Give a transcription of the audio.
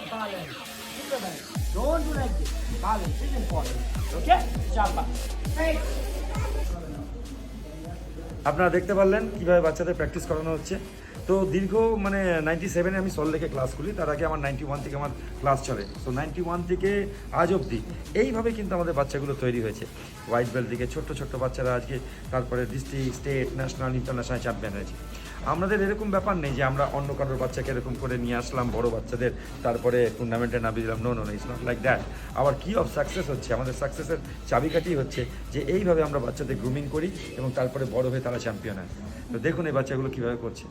Balance. Keep your balance. Don't do like this. Balance is important. Okay? Chapa. Hey. আপনারা দেখতে পারলেন কীভাবে বাচ্চাদের প্র্যাকটিস করানো হচ্ছে। তো দীর্ঘ মানে 97-এ আমি সল্টলেকে ক্লাস করি, তার আগে আমার 91 থেকে আমার ক্লাস চলে। সো 91 থেকে আজ অবধি এইভাবে কিন্তু আমাদের বাচ্চাগুলো তৈরি হয়েছে। হোয়াইট বেল্ট থেকে ছোট্ট ছোট্ট বাচ্চারা আজকে তারপরে district, state, national, international champion হয়েছে। আমাদের এরকম ব্যাপার নেই যে আমরা অন্য কারোর বাচ্চাকে এরকম করে নিয়ে আসলাম বড় বাচ্চাদের, তারপরে টুর্নামেন্টে নামিয়ে দিলাম। No no no, it's not like that. আবার কি অফ সাকসেস হচ্ছে, আমাদের সাকসেসের চাবিকাঠি হচ্ছে যে এইভাবে আমরা বাচ্চাদের গ্রুমিং করি এবং তারপরে বড় হয়ে তারা চ্যাম্পিয়ন হয়। তো দেখুন এই বাচ্চাগুলো কীভাবে করছে।